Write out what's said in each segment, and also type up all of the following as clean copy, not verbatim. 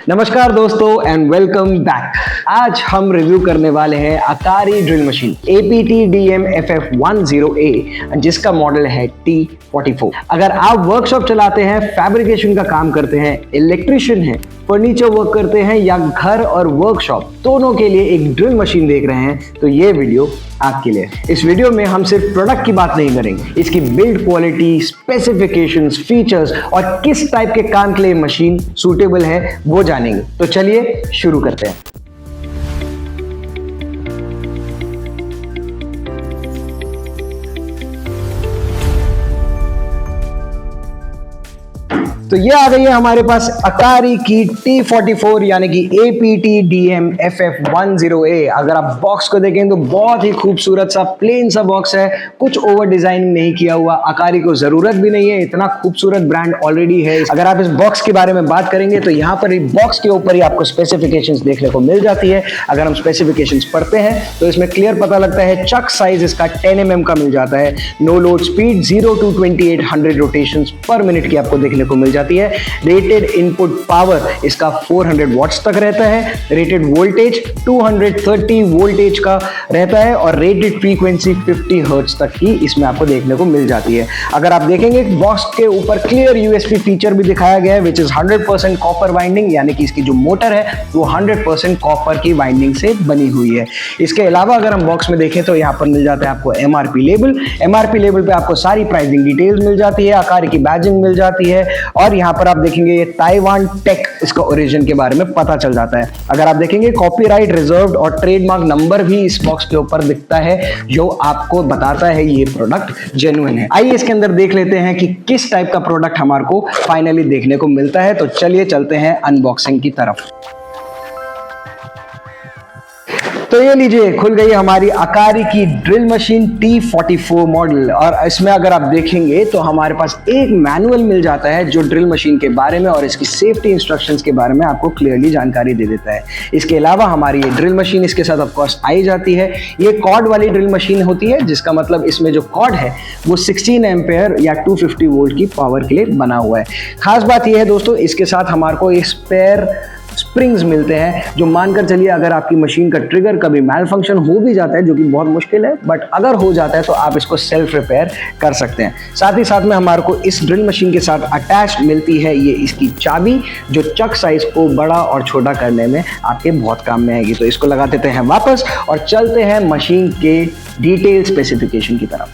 नमस्कार दोस्तों and welcome back. आज हम रिव्यू करने वाले हैं अकारी ड्रिल मशीन APT-DM-FF10A जिसका मॉडल है T44। अगर आप वर्कशॉप चलाते हैं, फैब्रिकेशन का काम करते हैं, इलेक्ट्रिशियन हैं, फर्नीचर वर्क करते हैं या घर और वर्कशॉप दोनों के लिए एक ड्रिल मशीन देख रहे हैं तो ये वीडियो आपके लिए। इस वीडियो में हम सिर्फ प्रोडक्ट की बात नहीं करेंगे, इसकी बिल्ड क्वालिटी, स्पेसिफिकेशंस, फीचर्स और किस टाइप के काम के लिए मशीन सूटेबल है वो जानेंगे। तो चलिए शुरू करते हैं। तो ये आ गई है हमारे पास अकारी की T44 यानी कि APT-DM-FF10A। अगर आप बॉक्स को देखें तो बहुत ही खूबसूरत सा प्लेन सा बॉक्स है, कुछ ओवर डिजाइनिंग नहीं किया हुआ। अकारी को जरूरत भी नहीं है, इतना खूबसूरत ब्रांड ऑलरेडी है। अगर आप इस बॉक्स के बारे में बात करेंगे तो यहाँ पर बॉक्स के ऊपर ही आपको स्पेसिफिकेशंस देखने को मिल जाती है। अगर हम स्पेसिफिकेशंस पढ़ते हैं तो इसमें क्लियर पता लगता है चक साइज इसका 10 mm का मिल जाता है। No load speed 0 to 2800 rotations per minute की आपको देखने को मिल जाती है। रेटेड इनपुट पावर इसका 400 वॉट्स तक रहता है। रेटेड वोल्टेज 230 वोल्टेज का रहता है और रेटेड फ्रीक्वेंसी 50 हर्ट्ज तक की इसमें आपको देखने को मिल जाती है। अगर आप देखेंगे बॉक्स के ऊपर क्लियर यूएसपी फीचर भी दिखाया गया है विच इज 100% कॉपर वाइंडिंग, यानी कि इसकी जो मोटर है वो 100% कॉपर की वाइंडिंग से बनी हुई है। इसके अलावा अगर हम बॉक्स में देखें तो यहाँ पर मिल जाता है आपको एमआरपी लेबल। एमआरपी लेबल पे आपको सारी प्राइसिंग डिटेल्स मिल जाती है, आकार की बैजिंग मिल जाती है और यहाँ पर आप देखेंगे ये ताइवान टेक इसका ओरिजिन के बारे में पता चल जाता है। अगर आप देखेंगे कॉपीराइट रिजर्व्ड और ट्रेडमार्क नंबर भी इस बॉक्स के ऊपर दिखता है जो आपको बताता है ये प्रोडक्ट जेन्युइन है। आइए इसके अंदर देख लेते हैं कि किस टाइप का प्रोडक्ट हमारे को फाइनली देखने को मिलता है। तो चलिए चलते हैं अनबॉक्सिंग की तरफ। तो ये लीजिए खुल गई हमारी अकारी की ड्रिल मशीन T44 मॉडल और इसमें अगर आप देखेंगे तो हमारे पास एक मैनुअल मिल जाता है जो ड्रिल मशीन के बारे में और इसकी सेफ्टी इंस्ट्रक्शंस के बारे में आपको क्लियरली जानकारी दे देता है। इसके अलावा हमारी ये ड्रिल मशीन इसके साथ ऑफ कोर्स आई जाती है। ये कॉर्ड वाली ड्रिल मशीन होती है जिसका मतलब इसमें जो कॉर्ड है वो 16 एम्पेयर या 250 वोल्ट की पावर के लिए बना हुआ है। खास बात यह है दोस्तों, इसके साथ हमारे को एक स्पेयर स्प्रिंग्स मिलते हैं जो मानकर चलिए अगर आपकी मशीन का ट्रिगर कभी मैल फंक्शन हो भी जाता है, जो कि बहुत मुश्किल है, बट अगर हो जाता है तो आप इसको सेल्फ रिपेयर कर सकते हैं। साथ ही साथ में हमारे को इस ड्रिल मशीन के साथ अटैच मिलती है ये इसकी चाबी जो चक साइज को बड़ा और छोटा करने में आपके बहुत काम में आएगी। तो इसको लगा देते हैं वापस और चलते हैं मशीन के डिटेल स्पेसिफिकेशन की तरफ।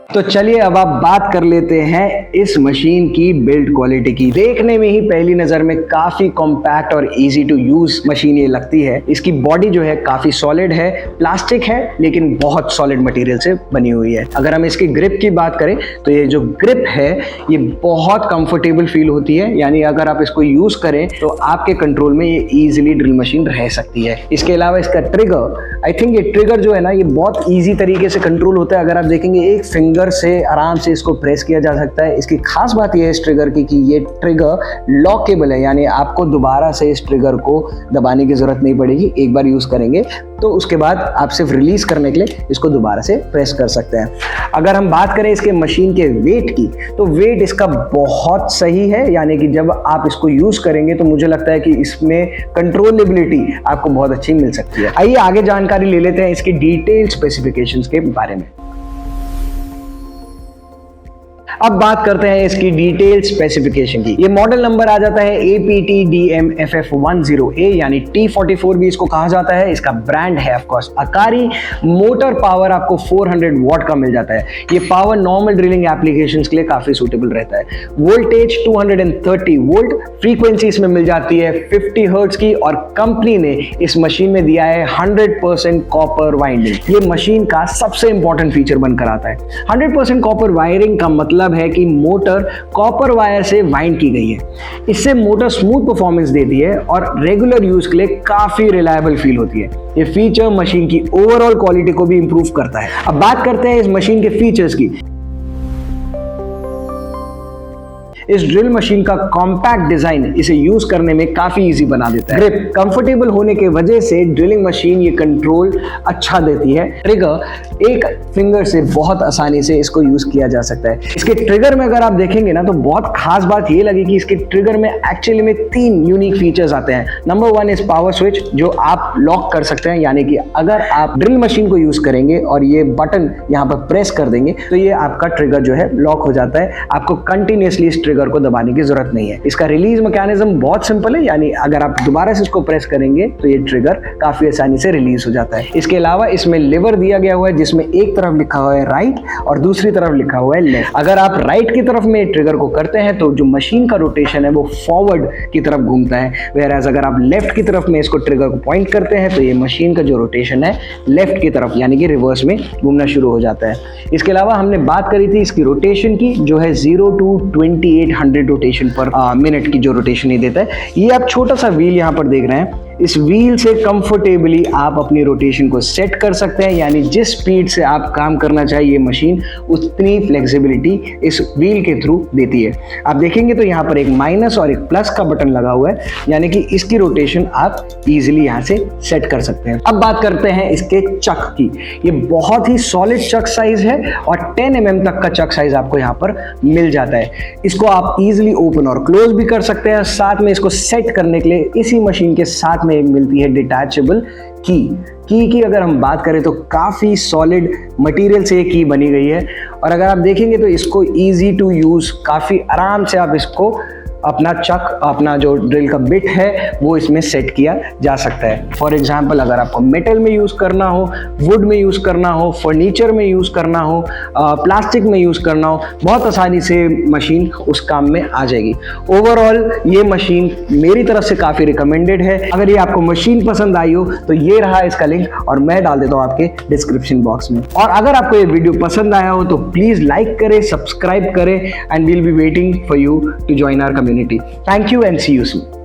तो चलिए अब आप बात कर लेते हैं इस मशीन की बिल्ड क्वालिटी की। देखने में ही पहली नजर में काफी कॉम्पैक्ट और इजी टू यूज मशीन ये लगती है। इसकी बॉडी जो है काफी सॉलिड है, प्लास्टिक है लेकिन बहुत सॉलिड मटेरियल से बनी हुई है। अगर हम इसकी ग्रिप की बात करें तो ये जो ग्रिप है ये बहुत कंफर्टेबल फील होती है, यानी अगर आप इसको यूज करें तो आपके कंट्रोल में ये इजीली ड्रिल मशीन रह सकती है। इसके अलावा इसका ट्रिगर, आई थिंक ये ट्रिगर जो है ना ये बहुत ईजी तरीके से कंट्रोल होता है। अगर आप देखेंगे एक फिंगर से आराम से इसको प्रेस किया जा सकता है। इसकी खास बात यह है इस ट्रिगर की कि ये ट्रिगर लॉकेबल है, यानी आपको दोबारा से इस ट्रिगर को दबाने की जरूरत नहीं पड़ेगी। एक बार यूज करेंगे तो उसके बाद आप सिर्फ रिलीज करने के लिए इसको दोबारा से प्रेस कर सकते हैं। अगर हम बात करें इसके मशीन के वेट की तो वेट इसका बहुत सही है, यानी कि जब आप इसको यूज करेंगे तो मुझे लगता है कि इसमें कंट्रोलेबिलिटी आपको बहुत अच्छी मिल सकती है। आइए आगे जानकारी ले लेते हैं इसकी डिटेल स्पेसिफिकेशंस के बारे में। अब बात करते हैं इसकी डिटेल स्पेसिफिकेशन की। ये मॉडल नंबर आ जाता है APT-DM-FF10A यानी T44 भी इसको कहा जाता है। इसका ब्रांड है ऑफ कोर्स अकारी। मोटर पावर आपको 400 वॉट का मिल जाता है। ये पावर नॉर्मल ड्रिलिंग एप्लीकेशंस के लिए काफी सूटेबल रहता है। वोल्टेज 230 वोल्ट, फ्रीक्वेंसी इसमें मिल जाती है 50 हर्ट्ज की और कंपनी ने इस मशीन में दिया है 100% कॉपर वाइंडिंग। ये मशीन का सबसे इंपॉर्टेंट फीचर बनकर आता है। 100% कॉपर वायरिंग का मतलब है कि मोटर कॉपर वायर से वाइंड की गई है। इससे मोटर स्मूथ परफॉर्मेंस देती है और रेगुलर यूज के लिए काफी रिलायबल फील होती है। ये फीचर मशीन की ओवरऑल क्वालिटी को भी इंप्रूव करता है। अब बात करते हैं इस मशीन के फीचर्स की। इस ड्रिल मशीन का कॉम्पैक्ट डिजाइन इसे यूज करने में काफी इजी बना देता है। ग्रिप कंफर्टेबल होने की वजह से ड्रिलिंग मशीन ये कंट्रोल अच्छा देती है। ट्रिगर एक फिंगर से बहुत आसानी से इसको यूज किया जा सकता है। इसके ट्रिगर में अगर आप देखेंगे ना तो बहुत खास बात ये लगी कि इसके ट्रिगर में एक्चुअली में 3 यूनिक फीचर्स आते हैं। नंबर 1 इज पावर स्विच, जो आप लॉक कर सकते हैं, यानी कि अगर आप ड्रिल मशीन को यूज करेंगे और ये बटन यहाँ पर प्रेस कर देंगे तो ये आपका ट्रिगर जो है लॉक हो जाता है। आपको कंटिन्यूअसली इस ट्रिगर को दबाने की जरूरत नहीं है। इसका रिलीज मैकेनिज्म बहुत सिंपल है, यानी अगर आप दोबारा से इसको प्रेस करेंगे तो ये ट्रिगर काफी आसानी से रिलीज हो जाता है। इसके अलावा इसमें लिवर दिया गया हुआ है जिसमें एक तरफ लिखा हुआ है राइट और दूसरी तरफ लिखा हुआ है लेफ्ट। अगर आप राइट की तरफ में ट्रिगर को करते हैं तो जो मशीन का रोटेशन है वो फॉरवर्ड की तरफ घूमता है, वेयरएज अगर आप लेफ्ट की तरफ में इसको ट्रिगर को पॉइंट करते हैं तो ये मशीन का जो रोटेशन है लेफ्ट की तरफ यानी कि रिवर्स में घूमना शुरू हो जाता है। इसके अलावा हमने बात करी थी इसकी रोटेशन की, जो है 0 to 2800 रोटेशन पर मिनट की जो रोटेशन ही देता है। ये आप छोटा सा व्हील यहाँ पर देख रहे हैं, इस व्हील से कंफर्टेबली आप अपनी रोटेशन को सेट कर सकते हैं, यानी जिस स्पीड से आप काम करना चाहिए ये मशीन उतनी फ्लेक्सिबिलिटी इस व्हील के थ्रू देती है। आप देखेंगे तो यहाँ पर एक माइनस और एक प्लस का बटन लगा हुआ है, यानी कि इसकी रोटेशन आप इजीली यहाँ से सेट कर सकते हैं। अब बात करते हैं इसके चक की। ये बहुत ही सॉलिड चक साइज है और 10 mm तक का चक साइज आपको यहाँ पर मिल जाता है। इसको आप इजीली ओपन और क्लोज भी कर सकते हैं। साथ में इसको सेट करने के लिए इसी मशीन के साथ में एक मिलती है डिटैचेबल की अगर हम बात करें तो काफ़ी सॉलिड मटेरियल से ये की बनी गई है और अगर आप देखेंगे तो इसको इजी टू यूज़, काफ़ी आराम से आप इसको अपना चक, अपना जो ड्रिल का बिट है वो इसमें सेट किया जा सकता है। फॉर एग्जांपल अगर आपको मेटल में यूज़ करना हो, वुड में यूज़ करना हो, फर्नीचर में यूज़ करना हो, प्लास्टिक में यूज़ करना हो, बहुत आसानी से मशीन उस काम में आ जाएगी। ओवरऑल ये मशीन मेरी तरफ से काफ़ी रिकमेंडेड है। अगर ये आपको मशीन पसंद आई हो तो ये रहा इसका लिंक और मैं डाल देता हूँ आपके डिस्क्रिप्शन बॉक्स में। और अगर आपको ये वीडियो पसंद आया हो तो प्लीज़ लाइक करें, सब्सक्राइब करें and we'll be waiting for you to join our community. Thank you and see you soon.